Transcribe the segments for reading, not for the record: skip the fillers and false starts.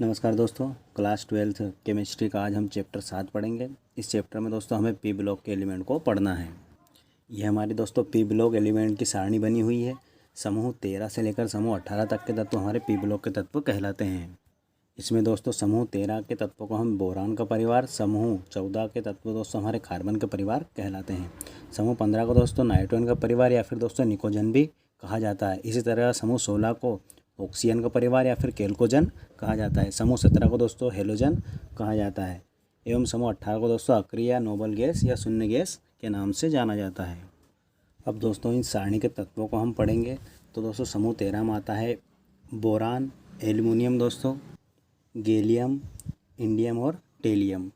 नमस्कार दोस्तों, class 12th chemistry का आज हम चैप्टर 7 पढ़ेंगे। इस चैप्टर में दोस्तों हमें पी ब्लॉक के एलिमेंट को पढ़ना है। यह हमारी दोस्तों पी ब्लॉक एलिमेंट की सारणी बनी हुई है। समूह 13 से लेकर समूह 18 तक के तत्व हमारे पी ब्लॉक के तत्व कहलाते हैं। इसमें दोस्तों समूह 13 के तत्वों को हम बोरान का परिवार, समूह 14 के तत्व दोस्तों हमारे कार्बन के परिवार कहलाते हैं। समूह 15 को दोस्तों नाइट्रोजन का परिवार या फिर दोस्तों निकोजन भी कहा जाता है। इसी तरह समूह 16 को ऑक्सीजन का परिवार या फिर केल्कोजन कहा जाता है। समूह 17 को दोस्तों हेलोजन कहा जाता है एवं समूह 18 को दोस्तों अक्रिय या नोबल गैस या शून्य गैस के नाम से जाना जाता है। अब दोस्तों इन सारणी के तत्वों को हम पढ़ेंगे। तो दोस्तों समूह 13 में आता है बोरान, एल्युमिनियम दोस्तों, गैलियम, इंडियम और टेलियम।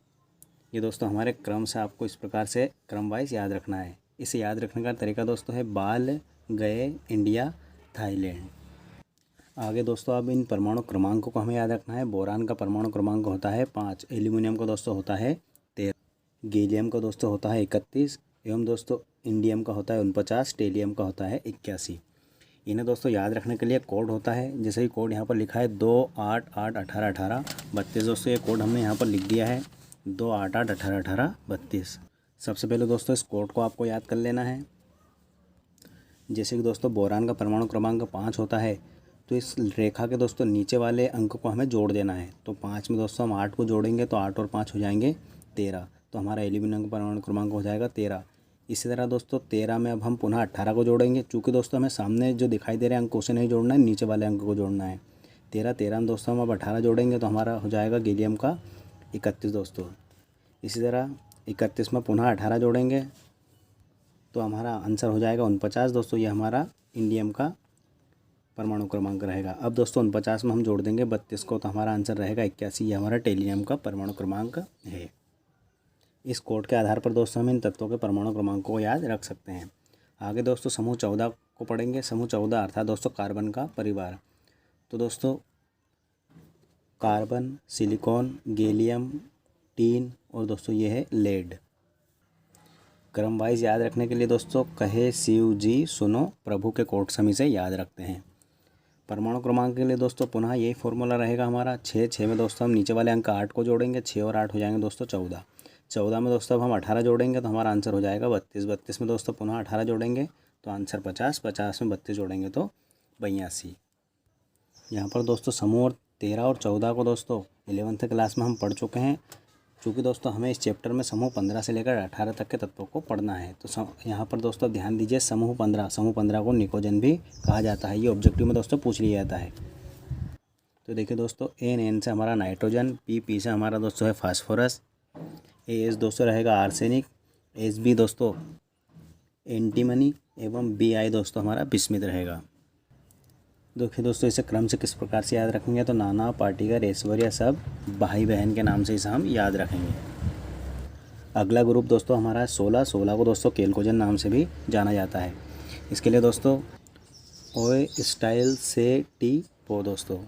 ये दोस्तों हमारे क्रम से आपको इस प्रकार से क्रम वाइज याद रखना है। इसे याद रखने का तरीका दोस्तों है बाल, गए, इंडिया, थाईलैंड। आगे दोस्तों अब इन परमाणु क्रमांकों को हमें याद रखना है। बोरान का परमाणु क्रमांक होता है 5, एल्युमिनियम का दोस्तों होता है 13, गैलियम का दोस्तों होता है 31 एवं दोस्तों इंडियम का होता है 49, टेलियम का होता है 81। इन्हें दोस्तों याद रखने के लिए कोड होता है। जैसे ही कोड यहाँ पर लिखा है 2, 8, 8, 18, 18, 32 दोस्तों, ये कोड हमने यहाँ पर लिख दिया है 2, 8, 8, 18, 18, 32। सबसे पहले दोस्तों इस कोड को आपको याद कर लेना है। जैसे कि दोस्तों बोरान का परमाणु क्रमांक 5 होता है, तो इस रेखा के दोस्तों नीचे वाले अंक को हमें जोड़ देना है। तो 5 में दोस्तों हम 8 को जोड़ेंगे तो 8 और 5 हो जाएंगे 13, तो हमारा एल्युमिनियम का परमाणु क्रमांक हो जाएगा 13। इसी तरह दोस्तों 13 में अब हम पुनः 18 को जोड़ेंगे। चूँकि दोस्तों हमें सामने जो दिखाई दे रहे अंक उसे नहीं जोड़ना है, नीचे वाले अंक को जोड़ना है। 13 में दोस्तों हम अब 18 जोड़ेंगे तो हमारा हो जाएगा गैलियम का 31 दोस्तों। इसी तरह 31 में पुनः 18 जोड़ेंगे तो हमारा आंसर हो जाएगा 49 दोस्तों। ये हमारा इंडियम का परमाणु क्रमांक रहेगा। अब दोस्तों 49 में हम जोड़ देंगे 32 को तो हमारा आंसर रहेगा 81। ये हमारा टेलियम का परमाणु क्रमांक है। इस कोड के आधार पर दोस्तों हम इन तत्वों के परमाणु क्रमांकों को याद रख सकते हैं। आगे दोस्तों समूह 14 को पढ़ेंगे। समूह 14 अर्थात दोस्तों कार्बन का परिवार। तो दोस्तों कार्बन, सिलिकॉन, गैलियम, टीन और दोस्तों ये है लेड। क्रम वाइज याद रखने के लिए दोस्तों कहे शिव जी सुनो प्रभु के कोट समी से याद रखते हैं। परमाणु क्रमांक के लिए दोस्तों पुनः यही फॉर्मूला रहेगा हमारा 6 में दोस्तों हम नीचे वाले अंक 8 को जोड़ेंगे, 6 और 8 हो जाएंगे दोस्तों 14। 14 में दोस्तों अब हम 18 जोड़ेंगे तो हमारा आंसर हो जाएगा 32। 32 में दोस्तों पुनः 18 जोड़ेंगे तो आंसर 50। 50 में 32 जोड़ेंगे तो 82। यहाँ पर दोस्तों समूह 13 और 14 को दोस्तों 11th क्लास में हम पढ़ चुके हैं। चूँकि दोस्तों हमें इस चैप्टर में समूह 15 से लेकर 18 तक के तत्वों को पढ़ना है। तो यहाँ पर दोस्तों ध्यान दीजिए समूह 15 को निकोजन भी कहा जाता है। ये ऑब्जेक्टिव में दोस्तों पूछ लिया जाता है। तो देखिए दोस्तों एन से हमारा नाइट्रोजन, पी से हमारा दोस्तों है फास्फोरस, एस दोस्तों रहेगा आर्सेनिक, एस दोस्तों एंटीमनी एवं बी दोस्तों हमारा बिस्मिथ रहेगा। देखिए दोस्तों इसे क्रम से किस प्रकार से याद रखेंगे। तो नाना, पाटिकर, ऐश्वर्या सब भाई बहन के नाम से इसे हम याद रखेंगे। अगला ग्रुप दोस्तों हमारा 16 को दोस्तों केल्कोजन नाम से भी जाना जाता है। इसके लिए दोस्तों ओ स्टाइल से टी पो दोस्तों।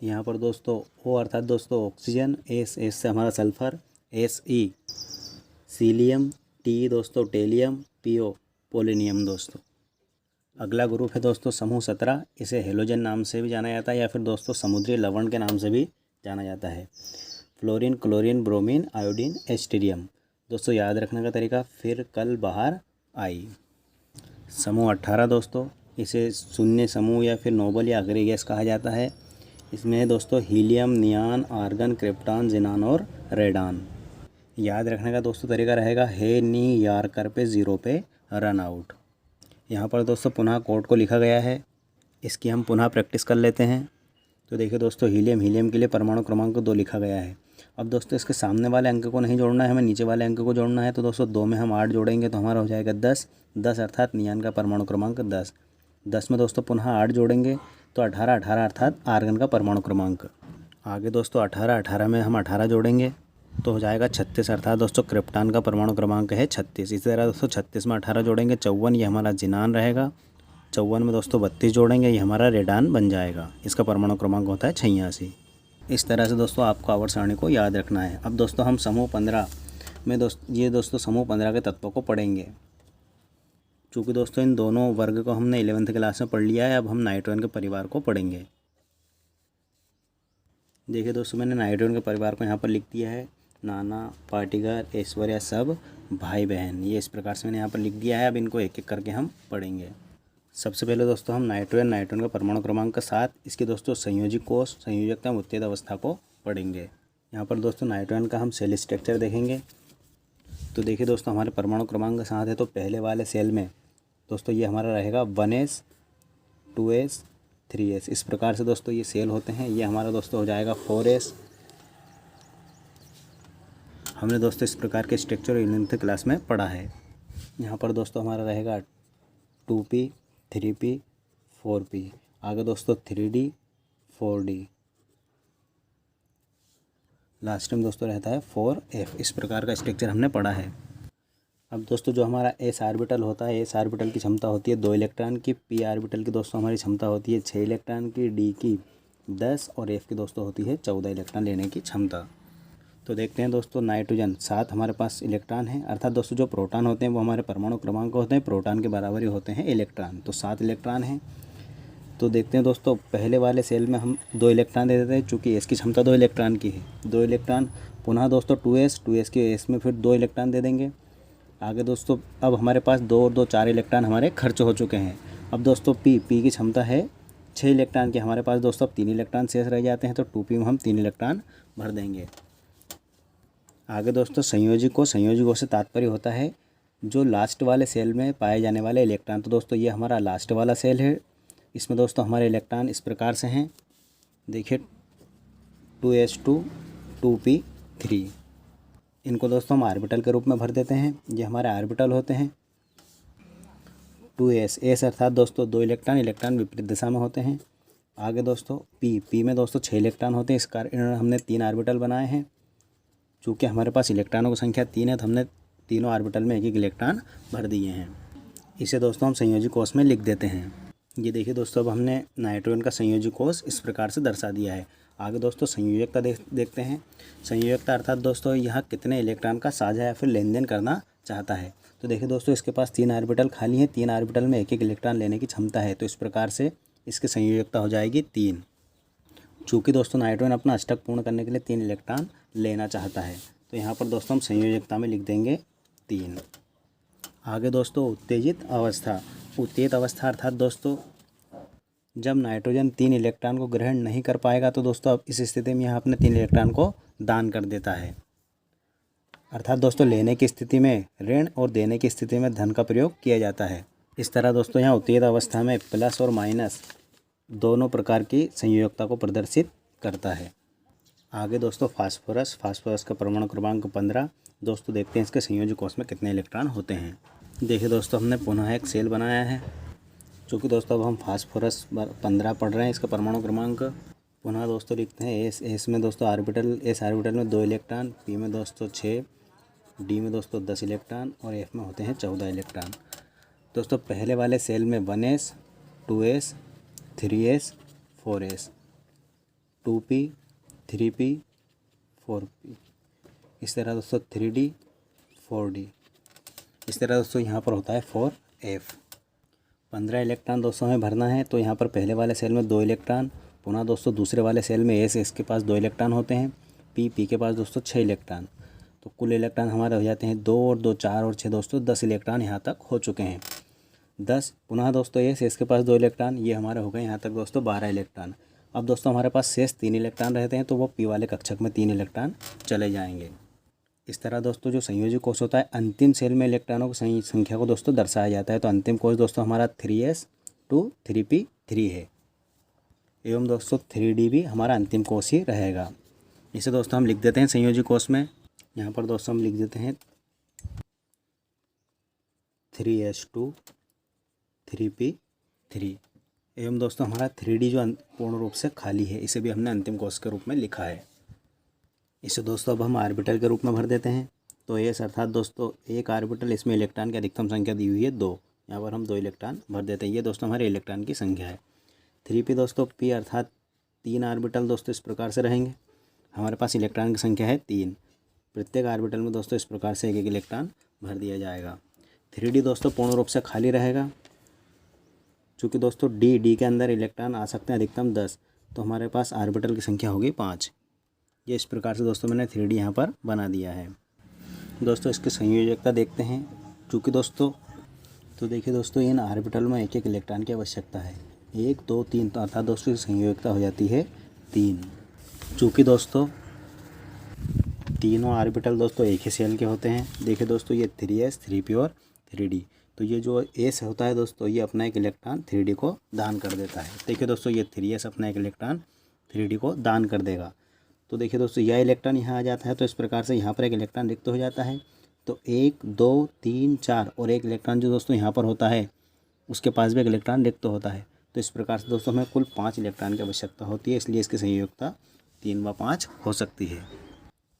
यहाँ पर दोस्तों ओ अर्थात दोस्तों ऑक्सीजन, एस से हमारा सल्फर, SE सीलियम, टी दोस्तों टेलियम, PO पोलिनियम दोस्तों। अगला ग्रुप है दोस्तों समूह 17। इसे हेलोजन नाम से भी जाना जाता है या फिर दोस्तों समुद्री लवण के नाम से भी जाना जाता है। Fluorine, chlorine, bromine, iodine, astatine. दोस्तों याद रखने का तरीका फिर कल बाहर आई। समूह 18 दोस्तों इसे शून्य समूह या फिर नोबल या अग्रिय गैस कहा जाता है। इसमें दोस्तों हीलियम, नियान, आर्गन, क्रिप्टॉन, जिनान और रेडान। याद रखने का दोस्तों तरीका रहेगा हे नी यारकर पे 0 पे रन आउट। यहाँ पर दोस्तों पुनः कोड को लिखा गया है, इसकी हम पुनः प्रैक्टिस कर लेते हैं। तो देखिए दोस्तों हीलियम के लिए परमाणु क्रमांक 2 लिखा गया है। अब दोस्तों इसके सामने वाले अंक को नहीं जोड़ना है, हमें नीचे वाले अंक को जोड़ना है। तो दोस्तों 2 में हम 8 जोड़ेंगे तो हमारा हो जाएगा 10 अर्थात नियान का परमाणु क्रमांक 10 में दोस्तों पुनः 8 जोड़ेंगे तो 18 अर्थात आर्गन का परमाणु क्रमांक। आगे दोस्तों 18 में हम 18 जोड़ेंगे तो हो जाएगा 36 अर्थात दोस्तों क्रिप्टॉन का परमाणु क्रमांक है 36। इसी तरह दोस्तों 36 में 18 जोड़ेंगे 54, ये हमारा जिनान रहेगा। 54 में दोस्तों 32 जोड़ेंगे, ये हमारा रेडान बन जाएगा। इसका परमाणु क्रमांक होता है 86। इस तरह से दोस्तों आपको आवर्त सारणी को याद रखना है। अब दोस्तों हम समूह 15 में दोस्तों समूह 15 के तत्वों को पढ़ेंगे। चूँकि दोस्तों इन दोनों वर्ग को हमने 11th क्लास में पढ़ लिया है, अब हम नाइट्रोजन के परिवार को पढ़ेंगे। देखिए दोस्तों, मैंने नाइट्रोजन के परिवार को यहाँ पर लिख दिया है। नाना, पाटिगर, ऐश्वर्या सब भाई बहन, ये इस प्रकार से मैंने यहाँ पर लिख दिया है। अब इनको एक एक करके हम पढ़ेंगे। सबसे पहले दोस्तों हम नाइट्रोजन का परमाणु क्रमांक 7, इसके दोस्तों संयोजी कोष, संयोजकता एवं उत्तेजित अवस्था को पढ़ेंगे। यहाँ पर दोस्तों नाइट्रोजन का हम सेल स्ट्रक्चर देखेंगे। तो देखिए दोस्तों, हमारे परमाणु क्रमांक 7 है, तो पहले वाले सेल में दोस्तों ये हमारा रहेगा 1s 2s 3s। इस प्रकार से दोस्तों ये सेल होते हैं। ये हमारा दोस्तों हो जाएगा 4s। हमने दोस्तों इस प्रकार के स्ट्रक्चर 11th क्लास में पढ़ा है। यहाँ पर दोस्तों हमारा रहेगा 2p 3p 4p। आगे दोस्तों 3d 4d। लास्ट में दोस्तों रहता है 4f। इस प्रकार का स्ट्रक्चर हमने पढ़ा है। अब दोस्तों जो हमारा s ऑर्बिटल होता है, s ऑर्बिटल की क्षमता होती है 2 इलेक्ट्रॉन की। p ऑर्बिटल की दोस्तों हमारी क्षमता होती है 6 इलेक्ट्रॉन की। d की 10 और f की दोस्तों होती है 14 इलेक्ट्रॉन लेने की क्षमता। तो देखते हैं दोस्तों, नाइट्रोजन 7 हमारे पास इलेक्ट्रॉन है, अर्थात दोस्तों जो प्रोटॉन होते हैं वो हमारे परमाणु क्रमांक होते हैं, प्रोटॉन के बराबर ही होते हैं इलेक्ट्रॉन। तो 7 इलेक्ट्रॉन हैं। तो देखते हैं दोस्तों, पहले वाले सेल में हम 2 इलेक्ट्रॉन दे देते हैं, चूँकि s की क्षमता 2 इलेक्ट्रॉन की है। 2 इलेक्ट्रॉन पुनः दोस्तों 2s के s में फिर 2 इलेक्ट्रॉन दे देंगे। आगे दोस्तों अब हमारे पास 2 और 2 4 इलेक्ट्रॉन हमारे खर्च हो चुके हैं। अब दोस्तों p की क्षमता है 6 इलेक्ट्रॉन की। हमारे पास दोस्तों अब 3 इलेक्ट्रॉन शेष रह जाते हैं, तो 2p में हम 3 इलेक्ट्रॉन भर देंगे। आगे दोस्तों संयोजकों से तात्पर्य होता है जो लास्ट वाले सेल में पाए जाने वाले इलेक्ट्रॉन। तो दोस्तों ये हमारा लास्ट वाला सेल है। इसमें दोस्तों हमारे इलेक्ट्रॉन इस प्रकार से हैं, देखिए 2s2 2p3। इनको दोस्तों हम ऑर्बिटल के रूप में भर देते हैं। ये हमारे ऑर्बिटल होते हैं। 2s अर्थात दोस्तों 2 इलेक्ट्रॉन विपरीत दिशा में होते हैं। आगे दोस्तों p में दोस्तों 6 इलेक्ट्रॉन होते हैं। इस कारण हमने 3 ऑर्बिटल बनाए हैं। चूँकि हमारे पास इलेक्ट्रॉनों की संख्या 3 है, तो हमने तीनों ऑर्बिटल में एक एक इलेक्ट्रॉन भर दिए हैं। इसे दोस्तों हम संयोजी कोष में लिख देते हैं। ये देखिए दोस्तों, अब हमने नाइट्रोजन का संयोजी कोष इस प्रकार से दर्शा दिया है। आगे दोस्तों संयोजकता देखते हैं। संयोजकता अर्थात दोस्तों यहाँ कितने इलेक्ट्रॉन का साझा या फिर लेन देन करना चाहता है। तो देखिए दोस्तों, इसके पास 3 ऑर्बिटल खाली हैं। 3 ऑर्बिटल में एक एक इलेक्ट्रॉन लेने की क्षमता है, तो इस प्रकार से इसकी संयोजकता हो जाएगी 3। चूँकि दोस्तों नाइट्रोजन अपना अष्टक पूर्ण करने के लिए 3 इलेक्ट्रॉन लेना चाहता है, तो यहाँ पर दोस्तों हम संयोजकता में लिख देंगे 3। आगे दोस्तों उत्तेजित अवस्था अर्थात दोस्तों जब नाइट्रोजन 3 इलेक्ट्रॉन को ग्रहण नहीं कर पाएगा, तो दोस्तों अब इस स्थिति में यहाँ अपने 3 इलेक्ट्रॉन को दान कर देता है। अर्थात दोस्तों लेने की स्थिति में ऋण और देने की स्थिति में धन का प्रयोग किया जाता है। इस तरह दोस्तों यहाँ उत्तेजित अवस्था में प्लस और माइनस दोनों प्रकार की संयोजकता को प्रदर्शित करता है। आगे दोस्तों फास्फोरस का परमाणु क्रमांक 15। दोस्तों देखते हैं इसके संयोजी कोष में कितने इलेक्ट्रॉन होते हैं। देखिए दोस्तों, हमने पुनः एक सेल बनाया है। चूँकि दोस्तों अब हम फास्फोरस 15 पढ़ रहे हैं, इसका परमाणु क्रमांक पुनः दोस्तों लिखते हैं। एस में दोस्तों एस ऑर्बिटल में 2 इलेक्ट्रॉन, पी में दोस्तों 6, डी में दोस्तों 10 इलेक्ट्रॉन और एफ में होते हैं 14 इलेक्ट्रॉन। दोस्तों पहले वाले सेल में 1s 2s 3s 4s 2p 3p 4p, इस तरह दोस्तों 3d 4d, इस तरह दोस्तों यहाँ पर होता है 4f। 15 इलेक्ट्रॉन दोस्तों हमें भरना है। तो यहाँ पर पहले वाले सेल में 2 इलेक्ट्रॉन, पुनः दोस्तों दूसरे वाले सेल में एस के पास 2 इलेक्ट्रॉन होते हैं, पी के पास दोस्तों 6 इलेक्ट्रॉन। तो कुल इलेक्ट्रॉन हमारे हो जाते हैं 2 और 2 4 और 6 दोस्तों 10 इलेक्ट्रॉन यहाँ तक हो चुके हैं। 10 पुनः दोस्तों एस के पास 2 इलेक्ट्रॉन, ये हमारे हो गए यहाँ तक दोस्तों 12 इलेक्ट्रॉन। अब दोस्तों हमारे पास शेष 3 इलेक्ट्रॉन रहते हैं, तो वो पी वाले कक्षक में 3 इलेक्ट्रॉन चले जाएंगे। इस तरह दोस्तों जो संयोजी कोष होता है, अंतिम सेल में इलेक्ट्रॉनों की संख्या को दोस्तों दर्शाया जाता है। तो अंतिम कोष दोस्तों हमारा 3s 2 3p3 है, एवं दोस्तों 3d भी हमारा अंतिम कोष ही रहेगा। इसे दोस्तों हम लिख देते हैं संयोजी कोष में। यहाँ पर दोस्तों हम लिख देते हैं 3s2 3p3, एवं दोस्तों हमारा 3d जो पूर्ण रूप से खाली है, इसे भी हमने अंतिम कोष के रूप में लिखा है। इसे दोस्तों अब हम ऑर्बिटल के रूप में भर देते हैं। तो एस अर्थात दोस्तों एक ऑर्बिटल, इसमें इलेक्ट्रॉन की अधिकतम संख्या दी हुई है 2, यहाँ पर हम 2 इलेक्ट्रॉन भर देते हैं। ये दोस्तों हमारे इलेक्ट्रॉन की संख्या है। 3p दोस्तों p अर्थात 3 ऑर्बिटल दोस्तों इस प्रकार से रहेंगे। हमारे पास इलेक्ट्रॉन की संख्या है 3, प्रत्येक ऑर्बिटल में दोस्तों इस प्रकार से एक एक इलेक्ट्रॉन भर दिया जाएगा। 3d दोस्तों पूर्ण रूप से खाली रहेगा, चूँकि दोस्तों डी के अंदर इलेक्ट्रॉन आ सकते हैं अधिकतम 10, तो हमारे पास ऑर्बिटल की संख्या होगी 5। ये इस प्रकार से दोस्तों मैंने 3D यहाँ पर बना दिया है। दोस्तों इसकी संयोजकता देखते हैं। चूँकि दोस्तों तो देखिए दोस्तों इन ऑर्बिटल में एक एक इलेक्ट्रॉन की आवश्यकता है, 1 2 3, तो अर्थात दोस्तों की संयोजकता हो जाती है 3। चूँकि दोस्तों तीनों ऑर्बिटल दोस्तों एक ही सेल के होते हैं। देखिए दोस्तों ये 3s 3p और 3d, तो ये जो s होता है दोस्तों ये अपना एक इलेक्ट्रॉन 3d को दान कर देता है। देखिए दोस्तों ये 3s अपना एक इलेक्ट्रॉन 3d को दान कर देगा। तो देखिए दोस्तों यह इलेक्ट्रॉन यहाँ आ जाता है, तो इस प्रकार से यहाँ पर एक इलेक्ट्रॉन रिक्त हो जाता है। तो 1 2 3 4 और एक इलेक्ट्रॉन जो दोस्तों यहाँ पर होता है उसके पास भी एक इलेक्ट्रॉन रिक्त होता है। तो इस प्रकार से दोस्तों हमें कुल 5 इलेक्ट्रॉन की आवश्यकता होती है, इसलिए इसकी संयोजकता 3 व 5 हो सकती है।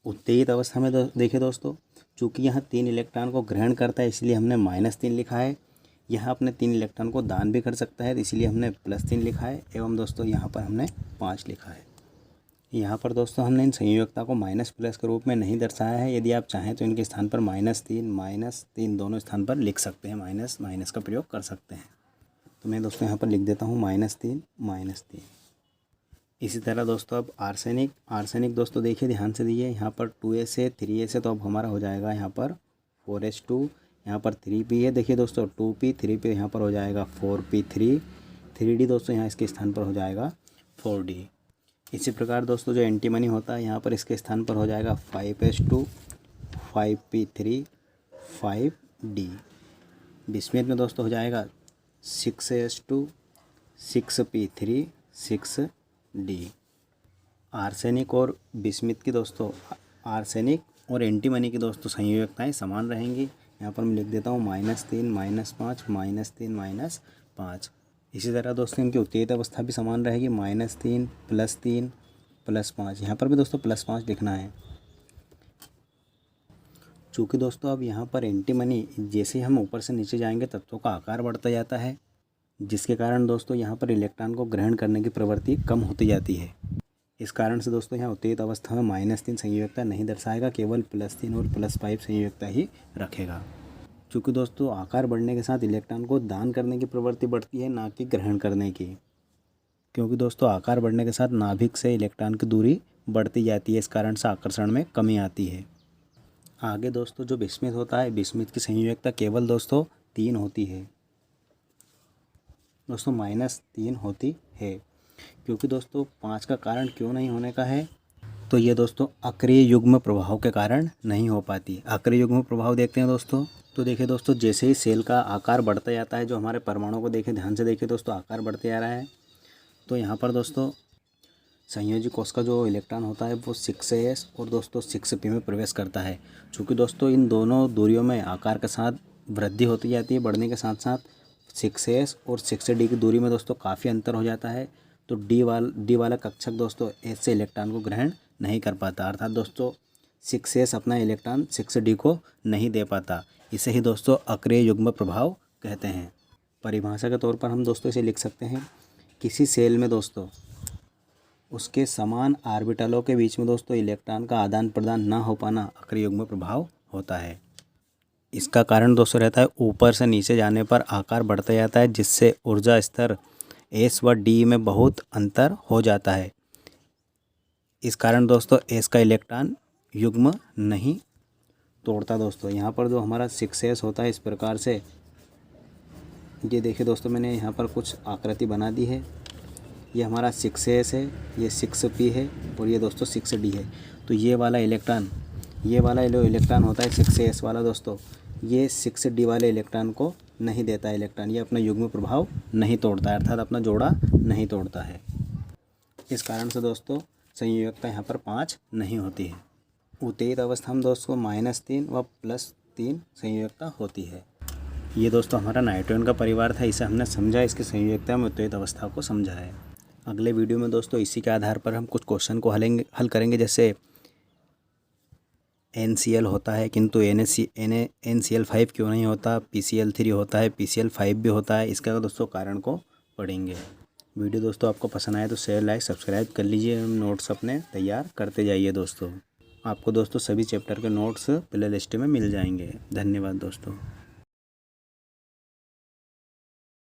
उत्तेजित अवस्था में देखिए दोस्तों चूँकि यहाँ 3 इलेक्ट्रॉन को ग्रहण करता है इसलिए हमने -3 लिखा है। यहाँ अपने 3 इलेक्ट्रॉन को दान भी कर सकता है इसलिए हमने +3 लिखा है, एवं दोस्तों यहाँ पर हमने 5 लिखा है। यहाँ पर दोस्तों हमने इन संयोजकता को माइनस प्लस के रूप में नहीं दर्शाया है। यदि आप चाहें तो इनके स्थान पर -3 दोनों स्थान पर लिख सकते हैं, माइनस का प्रयोग कर सकते हैं। तो मैं दोस्तों यहाँ पर लिख देता हूँ -3। इसी तरह दोस्तों अब आर्सेनिक दोस्तों देखिए ध्यान से दीजिए, यहाँ पर 2s है 3s है, तो अब हमारा हो जाएगा यहाँ पर 4s2, यहाँ पर 3p है। देखिए दोस्तों 2p 3p यहाँ पर हो जाएगा 4p3, 3d दोस्तों यहाँ इसके स्थान पर हो जाएगा 4d। इसी प्रकार दोस्तों जो एंटीमनी होता है यहाँ पर इसके स्थान पर हो जाएगा 5s2, 5p3, 5d। बिस्मिथ में दोस्तों हो जाएगा 6s2, 6p3, 6d। आर्सेनिक और बिस्मिथ की दोस्तों आर्सेनिक और एंटीमनी की दोस्तों संयोजकताएं समान रहेंगी। यहाँ पर मैं लिख देता हूँ -3 -5 -5। इसी तरह दोस्तों इनकी उत्तेजित अवस्था भी समान रहेगी, -3 +3 +5। यहाँ पर भी दोस्तों +5 लिखना है। चूँकि दोस्तों अब यहाँ पर एंटीमनी जैसे हम ऊपर से नीचे जाएंगे तत्वों का आकार बढ़ता जाता है, जिसके कारण दोस्तों यहाँ पर इलेक्ट्रॉन को ग्रहण करने की प्रवृत्ति कम होती जाती है। इस कारण से दोस्तों यहाँ उत्तेजित अवस्था में -3 संयोजकता नहीं दर्शाएगा, केवल +3 और +5 संयोजकता ही रखेगा। क्योंकि दोस्तों आकार बढ़ने के साथ इलेक्ट्रॉन को दान करने की प्रवृत्ति बढ़ती है, ना कि ग्रहण करने की। क्योंकि दोस्तों आकार बढ़ने के साथ नाभिक से इलेक्ट्रॉन की दूरी बढ़ती जाती है, इस कारण से आकर्षण में कमी आती है। आगे दोस्तों जो बिस्मिथ होता है, बिस्मिथ की संयोजकता केवल दोस्तों 3 होती है दोस्तों, -3 होती है। क्योंकि दोस्तों 5 का कारण क्यों नहीं होने का है, तो ये दोस्तों अक्रिय युग्म प्रभाव के कारण नहीं हो पाती। अक्रिय युग्म प्रभाव देखते हैं दोस्तों, तो देखिए दोस्तों जैसे ही सेल का आकार बढ़ता जाता है, जो हमारे परमाणु को देखिए ध्यान से देखिए दोस्तों आकार बढ़ते जा रहा है, तो यहाँ पर दोस्तों संयोजी कोश का जो इलेक्ट्रॉन होता है वो 6s और दोस्तों 6p में प्रवेश करता है। चूँकि दोस्तों इन दोनों दूरियों में आकार के साथ वृद्धि होती जाती है, बढ़ने के साथ साथ 6s और 6d की दूरी में दोस्तों काफ़ी अंतर हो जाता है। तो डी वाला कक्षक दोस्तों s से इलेक्ट्रॉन को ग्रहण नहीं कर पाता, अर्थात दोस्तों 6s अपना इलेक्ट्रॉन 6d को नहीं दे पाता। इसे ही दोस्तों अक्रिय युग्म प्रभाव कहते हैं। परिभाषा के तौर पर हम दोस्तों इसे लिख सकते हैं, किसी सेल में दोस्तों उसके समान ऑर्बिटलों के बीच में दोस्तों इलेक्ट्रॉन का आदान प्रदान ना हो पाना अक्रिय युग्म प्रभाव होता है। इसका कारण दोस्तों रहता है ऊपर से नीचे जाने पर आकार बढ़ता जाता है, जिससे ऊर्जा स्तर S व D में बहुत अंतर हो जाता है। इस कारण दोस्तों S का इलेक्ट्रॉन युग्म नहीं तोड़ता। दोस्तों यहाँ पर जो हमारा 6s होता है, इस प्रकार से ये देखिए दोस्तों मैंने यहाँ पर कुछ आकृति बना दी है। ये हमारा 6s है, ये 6p है और ये दोस्तों 6d है। तो ये वाला इलेक्ट्रॉन होता है 6s वाला दोस्तों, ये 6d वाले इलेक्ट्रॉन को नहीं देता है इलेक्ट्रॉन, ये अपना युग्म प्रभाव नहीं तोड़ता है, अर्थात अपना जोड़ा नहीं तोड़ता है। इस कारण से दोस्तों संयोजकता यहाँ पर 5 नहीं होती है। उत्तेजित अवस्था में दोस्तों -3 व +3 संयोजकता होती है। ये दोस्तों हमारा नाइट्रोजन का परिवार था, इसे हमने समझा, इसकी संयोजकता में उत्तेजित अवस्था को समझा है। अगले वीडियो में दोस्तों इसी के आधार पर हम कुछ क्वेश्चन को हल करेंगे, जैसे NCl होता है किंतु NCl5 क्यों नहीं होता, PCl3 होता है, PCl5 भी होता है, इसका दोस्तों कारण को पढ़ेंगे। वीडियो दोस्तों आपको पसंद आए तो शेयर लाइक सब्सक्राइब कर लीजिए, नोट्स अपने तैयार करते जाइए दोस्तों। आपको दोस्तों सभी चैप्टर के नोट्स प्ले लिस्ट में मिल जाएंगे। धन्यवाद दोस्तों।